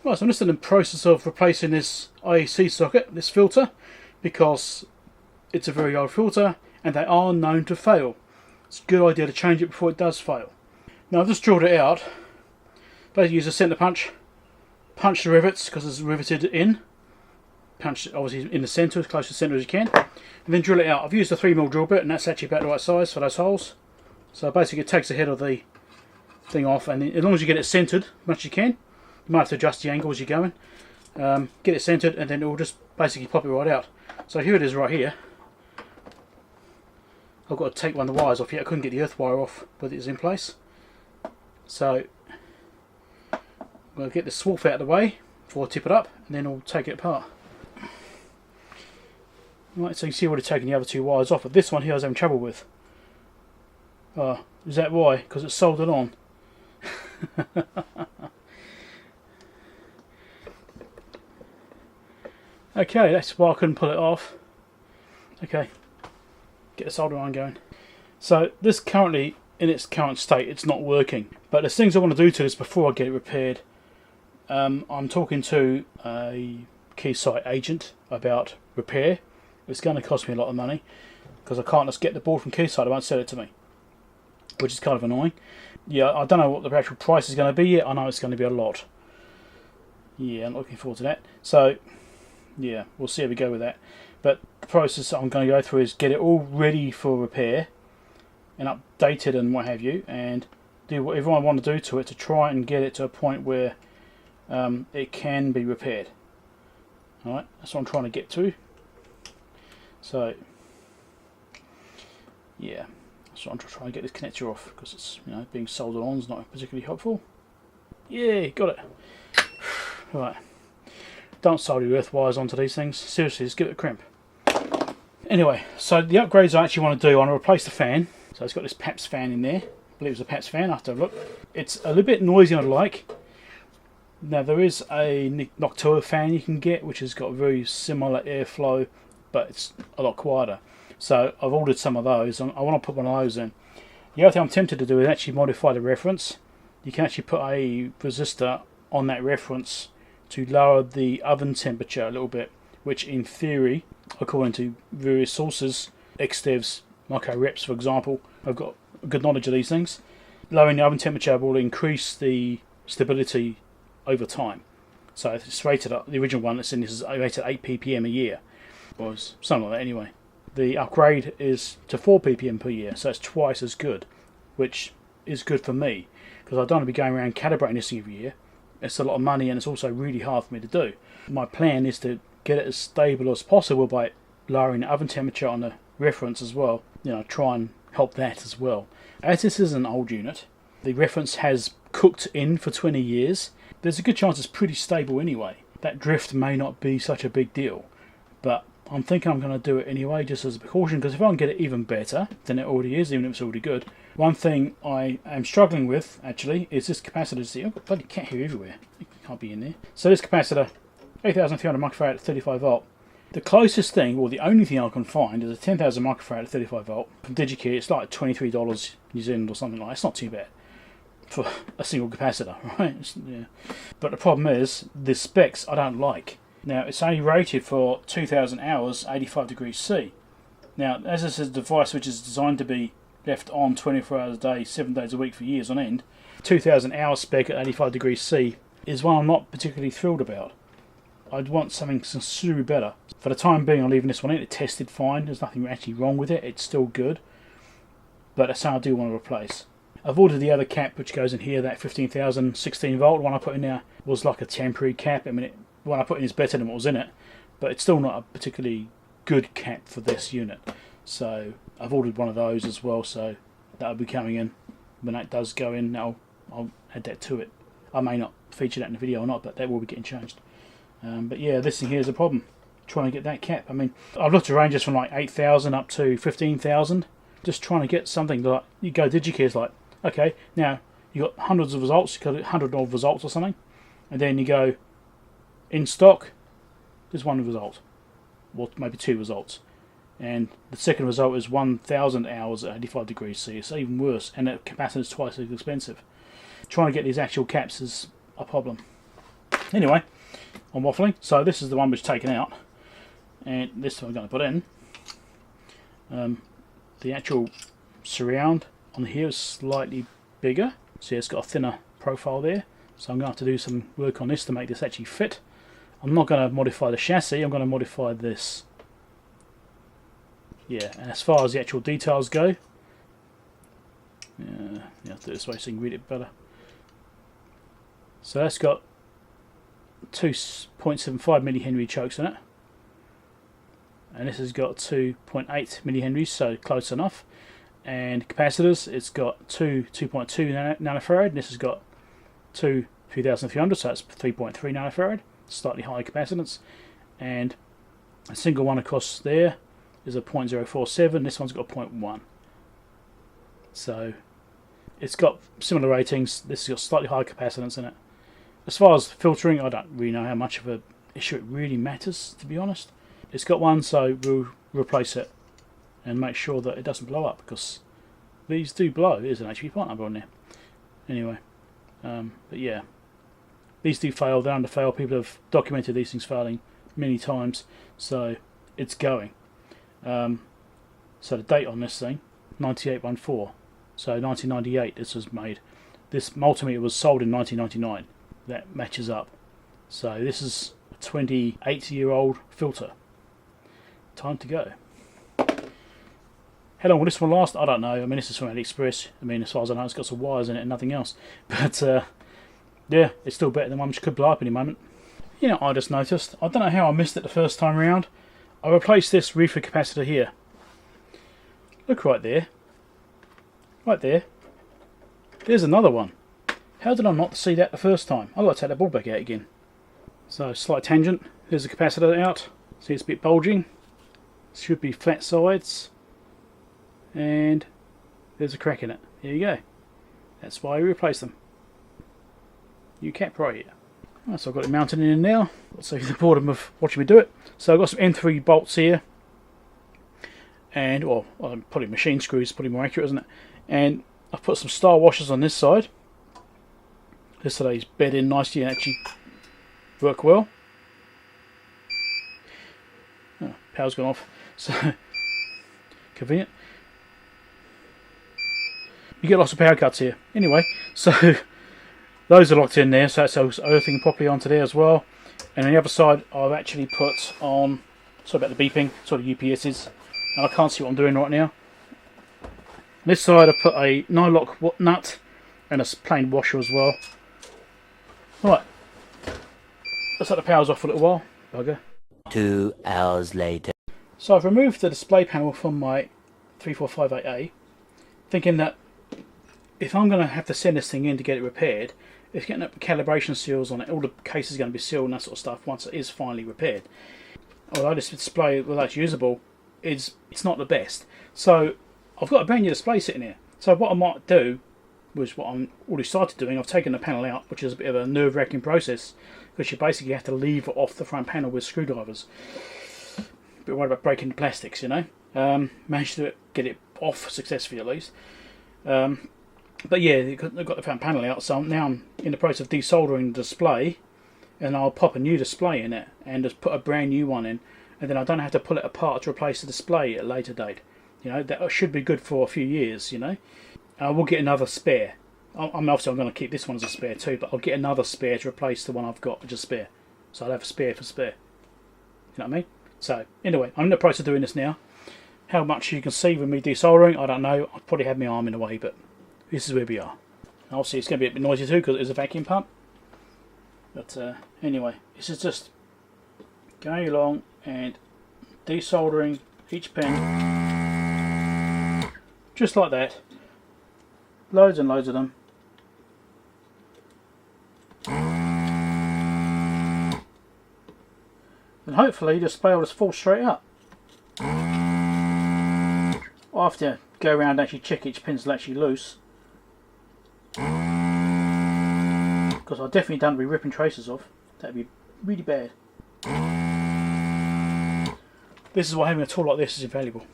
Right, so I'm just in the process of replacing this IEC socket, this filter, because it's a very old filter and they are known to fail. It's a good idea to change it before it does fail. Now I've just drilled it out. Basically use a centre punch, punch the rivets because it's riveted in, punch it obviously in the centre, as close to the centre as you can, and then drill it out. I've used a 3mm drill bit and that's actually about the right size for those holes. So basically it takes the head of the thing off, and as long as you get it centred as much as you can, you might have to adjust the angle as you're going, get it centred, and then it will just basically pop it right out. So here it is right here. I've got to take one of the wires off here. I couldn't get the earth wire off with it in place. So I'm going to get the swarf out of the way before I tip it up, and then I'll take it apart. Right, so you see I would have taken the other two wires off, but this one here I was having trouble with. Is that why? Because it's soldered on. Okay, that's why I couldn't pull it off. Okay, get the solder iron going. So this currently, in its current state, it's not working. But there's things I want to do to this before I get it repaired. I'm talking to a Keysight agent about repair. It's going to cost me a lot of money because I can't just get the board from Keysight. They won't sell it to me, which is kind of annoying. Yeah, I don't know what the actual price is going to be yet. I know it's going to be a lot. Yeah, I'm looking forward to that. So, yeah, we'll see how we go with that. But the process I'm going to go through is get it all ready for repair and updated and what have you, and do whatever I want to do to it to try and get it to a point where it can be repaired. Alright, that's what I'm trying to get to. So, yeah. So I'm just trying to get this connector off because it's, being soldered on is not particularly helpful. Yeah, got it. Right. Don't solder your earth wires onto these things. Seriously, just give it a crimp. Anyway, so the upgrades I actually want to do, I want to replace the fan. So it's got this PAPS fan in there. I believe it's a PAPS fan. I have to have a look. It's a little bit noisy, I'd like. Now there is a Noctua fan you can get, which has got very similar airflow, but it's a lot quieter. So I've ordered some of those. I want to put one of those in. The other thing I'm tempted to do is actually modify the reference. You can actually put a resistor on that reference to lower the oven temperature a little bit, which in theory, according to various sources, XDevs, Micro Reps for example, I've got good knowledge of these things. Lowering the oven temperature will increase the stability over time. So it's rated up, the original one that's in this is rated 8 ppm a year, or something like that anyway. The upgrade is to 4 ppm per year, so it's twice as good, which is good for me, because I don't want to be going around calibrating this thing every year. It's a lot of money and it's also really hard for me to do. My plan is to get it as stable as possible by lowering the oven temperature on the reference as well. Try and help that as well. As this is an old unit, the reference has cooked in for 20 years. There's a good chance it's pretty stable anyway. That drift may not be such a big deal, but I'm thinking I'm going to do it anyway, just as a precaution, because if I can get it even better than it already is, even if it's already good. One thing I am struggling with, actually, is this capacitor. See, I've got bloody cat here everywhere. It can't be in there. So this capacitor, 8,300 microfarad at 35 volt. The closest thing, or the only thing I can find, is a 10,000 microfarad at 35 volt from DigiKey. It's like $23 New Zealand or something like that. It's not too bad for a single capacitor, right? Yeah. But the problem is, the specs I don't like. Now, it's only rated for 2,000 hours, 85 degrees C. Now, as this is a device which is designed to be left on 24 hours a day, 7 days a week for years on end, 2,000 hours spec at 85 degrees C is one I'm not particularly thrilled about. I'd want something considerably better. For the time being, I'm leaving this one in. It tested fine. There's nothing actually wrong with it. It's still good. But that's something I do want to replace. I've ordered the other cap which goes in here, that 15,000 16 volt. The one I put in there was like a temporary cap. I mean, the one I put in is better than what was in it, but it's still not a particularly good cap for this unit. So I've ordered one of those as well, so that'll be coming in. When that does go in, I'll add that to it. I may not feature that in the video or not, but that will be getting changed. But yeah, this thing here is a problem, trying to get that cap. I mean, I've looked at ranges from like 8,000 up to 15,000, just trying to get something like, you go DigiKey, it's like, okay, now you got hundreds of results, you got 100 of results or something, and then you go in stock, there's one result, or maybe two results, and the second result is 1,000 hours at 85 degrees C. It's even worse, and the capacitor is twice as expensive. Trying to get these actual caps is a problem. Anyway, I'm waffling. So this is the one which is taken out, and this one I'm going to put in. The actual surround on here is slightly bigger, so it's got a thinner profile there. So I'm going to have to do some work on this to make this actually fit. I'm not going to modify the chassis, I'm going to modify this. Yeah, and as far as the actual details go, yeah, I'll do it this way so you can read it better. So that's got 2.75 millihenry chokes in it, and this has got 2.8 millihenries, so close enough. And capacitors, it's got 2.2 nanofarad, and this has got 2300, so that's 3.3 nanofarad, slightly higher capacitance. And a single one across there is a 0.047, this one's got a 0.1. So it's got similar ratings, this has got slightly higher capacitance in it. As far as filtering, I don't really know how much of an issue it really matters, to be honest. It's got one, so we'll replace it and make sure that it doesn't blow up, because these do blow. There's an HP part number on there. Anyway, but yeah, these do fail, they're under fail. People have documented these things failing many times, so it's going. So the date on this thing, 9814, so 1998 this was made. This multimeter was sold in 1999. That matches up. So this is a 28-year-old filter. Time to go. How long will this one last? I don't know. I mean, this is from AliExpress. I mean, as far as I know, it's got some wires in it and nothing else. But yeah, it's still better than one which could blow up any moment. You know, I just noticed, I don't know how I missed it the first time around. I replaced this reefer capacitor here. Look right there. Right there. There's another one. How did I not see that the first time? I've got to take that board back out again. So, slight tangent. There's the capacitor out. See, it's a bit bulging. Should be flat sides. And there's a crack in it. There you go. That's why we replaced them. You cap right here. Right, so I've got it mounted in now. So you're bored of watching me do it. So I've got some M3 bolts here. And, well, probably machine screws, probably more accurate, isn't it? And I've put some star washers on this side. This today's bed in nicely and actually work well. Oh, power's gone off. So convenient. You get lots of power cuts here. Anyway, so those are locked in there, so it's earthing properly onto there as well. And on the other side, I've actually put on, sorry about the beeping, sort of UPSs, and I can't see what I'm doing right now. On this side, I put a 9-lock nut and a plain washer as well. Right, looks like the power's off for a little while. Bugger. 2 hours later. So I've removed the display panel from my 3458A, thinking that if I'm going to have to send this thing in to get it repaired, it's getting up calibration seals on it. All the cases are going to be sealed and that sort of stuff once it is finally repaired. Although this display, although it's usable, it's not the best. So I've got a brand new display sitting here. So what I might do, was what I'm already started doing, I've taken the panel out, which is a bit of a nerve-wracking process, because you basically have to lever off the front panel with screwdrivers. A bit worried about breaking the plastics, you know. Managed to get it off successfully at least. But yeah, I've got the front panel out, so now I'm in the process of desoldering the display, and I'll pop a new display in it and just put a brand new one in, and then I don't have to pull it apart to replace the display at a later date. You know, that should be good for a few years, you know. I will get another spare. Obviously I'm going to keep this one as a spare too, but I'll get another spare to replace the one I've got, which is spare. So I'll have a spare for spare. You know what I mean? So anyway, I'm in the process of doing this now. How much you can see with me desoldering, I don't know. I'll probably have my arm in the way, but this is where we are. And obviously it's going to be a bit noisy too because it is a vacuum pump. But anyway, this is just going along and desoldering each pin. Just like that. Loads and loads of them. And hopefully the display will just fall straight up. I'll have to go around and actually check each pin's actually loose. Because I definitely don't be ripping traces off. That'd be really bad. This is why having a tool like this is invaluable.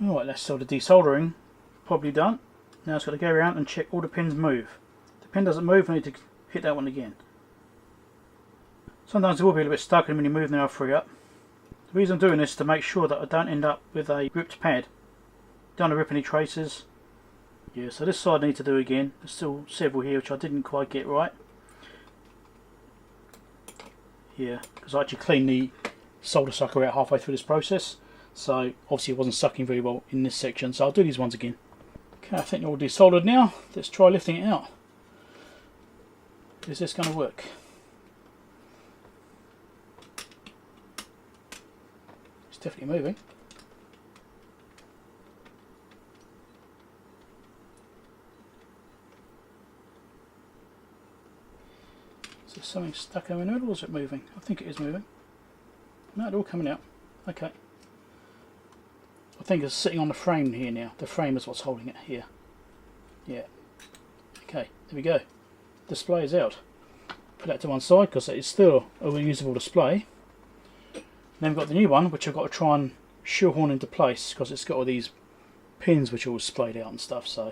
Alright, that's all the desoldering probably done. Now it's got to go around and check all the pins move. If the pin doesn't move, I need to hit that one again. Sometimes it will be a little bit stuck and when you move the R3 up. The reason I'm doing this is to make sure that I don't end up with a ripped pad. Don't want to rip any traces. Yeah, so this side I need to do again. There's still several here which I didn't quite get right. Yeah, because I actually cleaned the solder sucker out halfway through this process. So obviously it wasn't sucking very well in this section, so I'll do these ones again. Okay, I think they're all desoldered now. Let's try lifting it out. Is this going to work? It's definitely moving. Is there something stuck in the middle or is it moving? I think it is moving. No, they're all coming out. Okay. I think it's sitting on the frame here now. The frame is what's holding it here. Yeah. Okay, there we go. Display is out. Put that to one side because it's still a reusable display. Then we've got the new one which I've got to try and shoehorn into place because it's got all these pins which are all splayed out and stuff. So,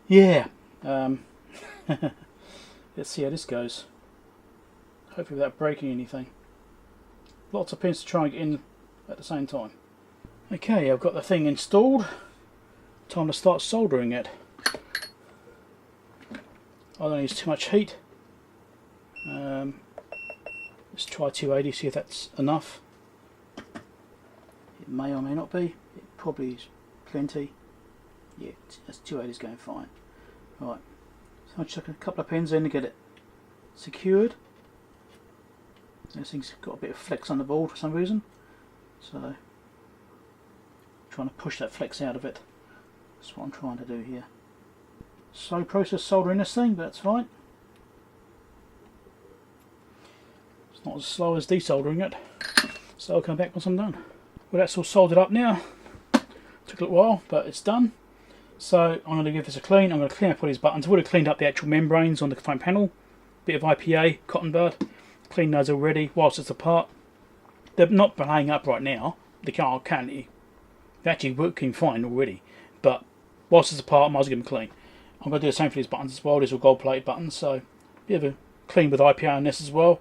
yeah. Let's see how this goes. Hopefully without breaking anything. Lots of pins to try and get in at the same time. Okay, I've got the thing installed. Time to start soldering it. I don't use too much heat. Let's try 280, see if that's enough. It may or may not be. It probably is plenty. Yeah, that's 280 is going fine. Right, so I'll chuck a couple of pins in to get it secured. This thing's got a bit of flex on the board for some reason. So, trying to push that flex out of it. That's what I'm trying to do here. Slow process soldering this thing, but that's fine. It's not as slow as desoldering it. So I'll come back once I'm done. Well, that's all soldered up now. Took a little while, but it's done. So I'm going to give this a clean. I'm going to clean up all these buttons. I've already cleaned up the actual membranes on the front panel. Bit of IPA, cotton bud. Clean those already whilst it's apart. They're not laying up right now. The car they're actually working fine already. But whilst it's apart, I might as well give them clean. I'm going to do the same for these buttons as well. These are gold plated buttons, so bit of a clean with IPA on this as well,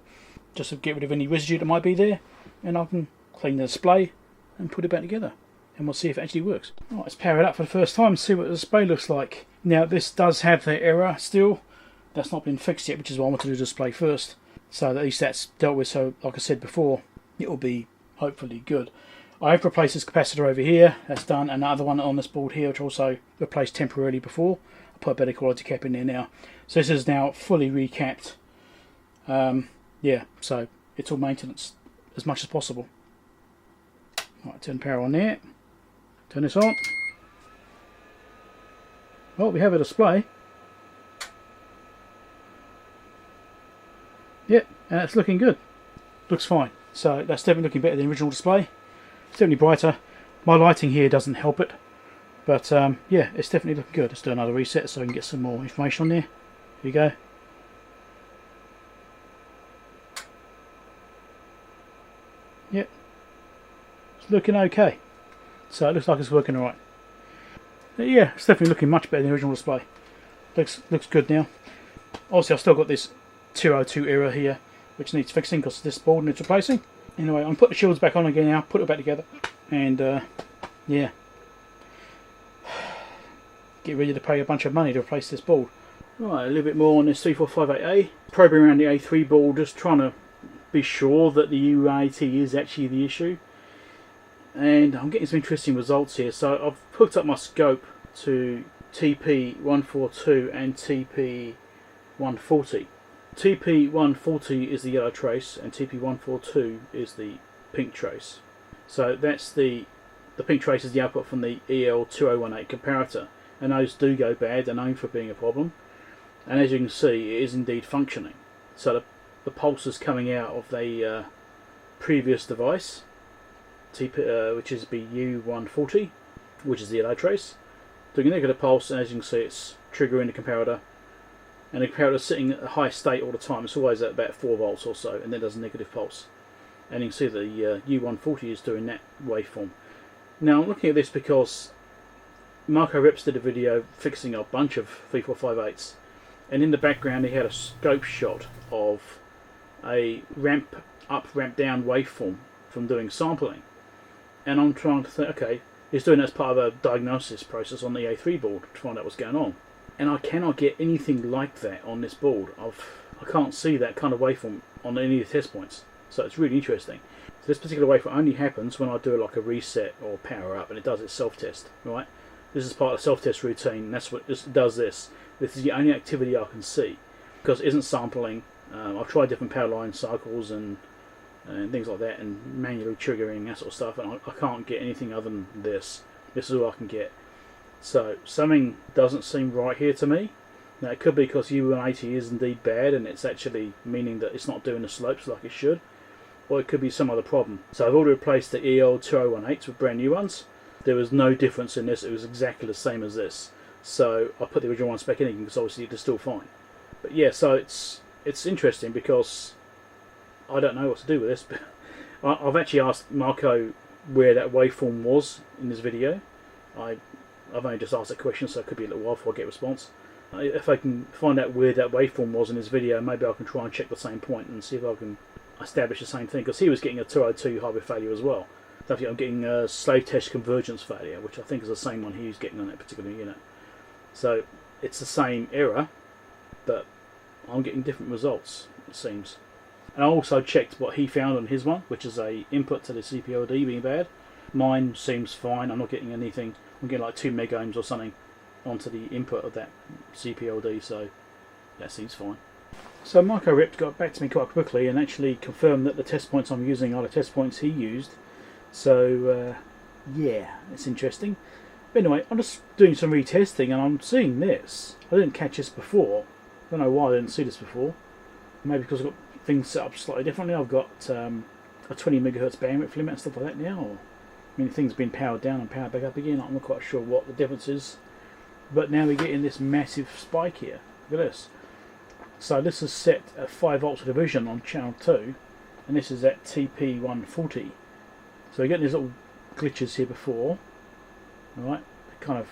just to get rid of any residue that might be there. And I can clean the display and put it back together. And we'll see if it actually works. Right, let's power it up for the first time and see what the display looks like. Now this does have the error still. That's not been fixed yet, which is why I want to do the display first. So at least that's dealt with, so like I said before, it will be hopefully good. I have replaced this capacitor over here, that's done, and another one on this board here which I also replaced temporarily before. I put a better quality cap in there now. So this is now fully recapped. Yeah, so it's all maintenance as much as possible. Right, turn power on there. Turn this on. Well, we have a display. Yep, and it's looking good. Looks fine. So that's definitely looking better than the original display. It's definitely brighter. My lighting here doesn't help it. But yeah, it's definitely looking good. Let's do another reset so we can get some more information on there. Here we go. Yep. It's looking okay. So it looks like it's working alright. Yeah, it's definitely looking much better than the original display. Looks good now. Obviously I've still got this 202 error here which needs fixing because this board needs replacing. Anyway, I'm going to put the shields back on again now, put it back together, and yeah, get ready to pay a bunch of money to replace this board. Right, a little bit more on this 3458A. Probing around the A3 board, just trying to be sure that the UAT is actually the issue. And I'm getting some interesting results here. So I've hooked up my scope to TP142 and TP140. TP140 is the yellow trace and TP142 is the pink trace. So that's the pink trace is the output from the EL2018 comparator, and those do go bad. They're known for being a problem, and as you can see it is indeed functioning. So the pulse is coming out of the previous device, which is BU140, which is the yellow trace, doing a negative pulse, and as you can see it's triggering the comparator. And the comparator is sitting at a high state all the time. It's always at about 4 volts or so, and then does a negative pulse. And you can see the U140 is doing that waveform. Now I'm looking at this because Marco Reps did a video fixing a bunch of 3458s, and in the background he had a scope shot of a ramp up, ramp down waveform from doing sampling. And I'm trying to think, okay, it's doing that as part of a diagnosis process on the A3 board to find out what's going on. And I cannot get anything like that on this board. I can't see that kind of waveform on any of the test points. So it's really interesting. So this particular waveform only happens when I do like a reset or power up, and it does its self-test, right? This is part of the self-test routine. That's what it does. This is the only activity I can see, because it isn't sampling. I've tried different power line cycles and things like that, and manually triggering that sort of stuff, and I can't get anything other than this. This is all I can get. So something doesn't seem right here to me. Now it could be because U180 is indeed bad, and it's actually meaning that it's not doing the slopes like it should, or it could be some other problem. So I've already replaced the EL2018s with brand new ones. There was no difference in this. It was exactly the same as this. So I put the original ones back in again because obviously it's still fine. But yeah, so it's interesting because I don't know what to do with this. But I've actually asked Marco where that waveform was in this video. I've only just asked that question, so it could be a little while before I get a response. If I can find out where that waveform was in this video, maybe I can try and check the same point and see if I can establish the same thing, because he was getting a 202 hardware failure as well. So I think I'm getting a slave test convergence failure, which I think is the same one he was getting on that particular unit. So it's the same error, but I'm getting different results, it seems. And I also checked what he found on his one, which is a input to the CPLD being bad. Mine seems fine. I'm not getting anything. I'm getting like 2 megohms or something onto the input of that CPLD, so that seems fine. So Marco Rip got back to me quite quickly and actually confirmed that the test points I'm using are the test points he used. So yeah, it's interesting. But anyway, I'm just doing some retesting and I'm seeing this. I didn't catch this before. I don't know why I didn't see this before. Maybe because I've got things set up slightly differently. I've got a 20 megahertz bandwidth limit and stuff like that now. Or, I mean, things been powered down and powered back up again. I'm not quite sure what the difference is. But now we're getting this massive spike here. Look at this. So this is set at 5 volts of division on channel 2, and this is at TP140. So we're getting these little glitches here before. Alright, kind of,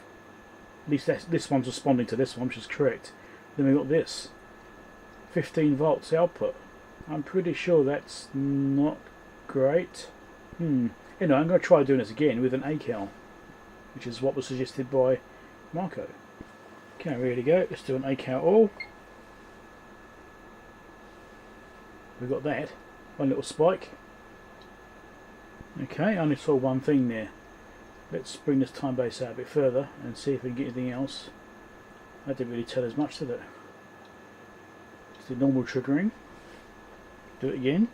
at least this one's responding to this one, which is correct. Then we've got this, 15 volts output. I'm pretty sure that's not great. Anyway, I'm going to try doing this again with an ACAL, which is what was suggested by Marco. Okay, ready to go. Let's do an ACAL all. We've got that. One little spike. Okay, I only saw one thing there. Let's bring this time base out a bit further and see if we can get anything else. That didn't really tell us much, did it? It's the normal triggering. Do it again.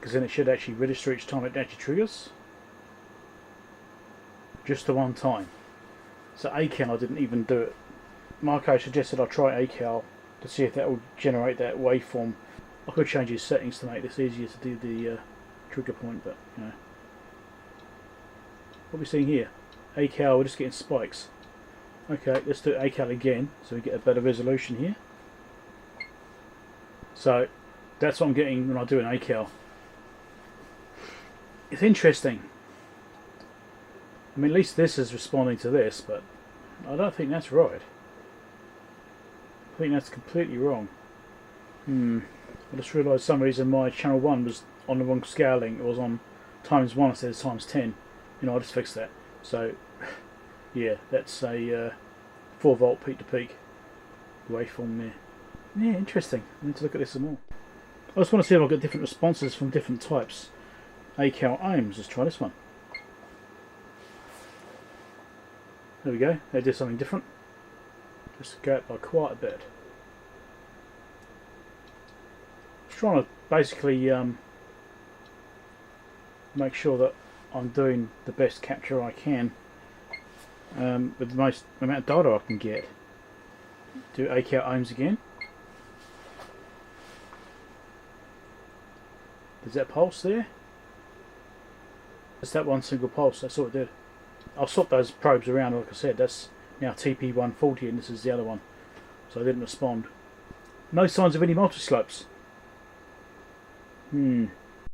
Because then it should actually register each time it actually triggers. Just the one time. So ACAL, I didn't even do it. Marco suggested I try ACAL to see if that will generate that waveform. I could change his settings to make this easier to do the trigger point, but you know. What are we seeing here? ACAL, we're just getting spikes. Okay, let's do ACAL again so we get a better resolution here. So that's what I'm getting when I do an ACAL. It's interesting. I mean, at least this is responding to this, but I don't think that's right. I think that's completely wrong. I just realised for some reason my channel 1 was on the wrong scaling. It was on times 1 instead of times 10. You know, I just fixed that. So, yeah, that's a 4 volt peak to peak waveform there. Yeah, interesting. I need to look at this some more. I just want to see if I've got different responses from different types. ACAL ohms, let's try this one. There we go, they did something different. Just go up by quite a bit. Just trying to basically make sure that I'm doing the best capture I can with the most amount of data I can get. Do ACAL ohms again. Does that pulse there? It's that one single pulse, that's all it did. I'll swap those probes around, like I said, that's now TP140 and this is the other one. So I didn't respond. No signs of any multi-slopes.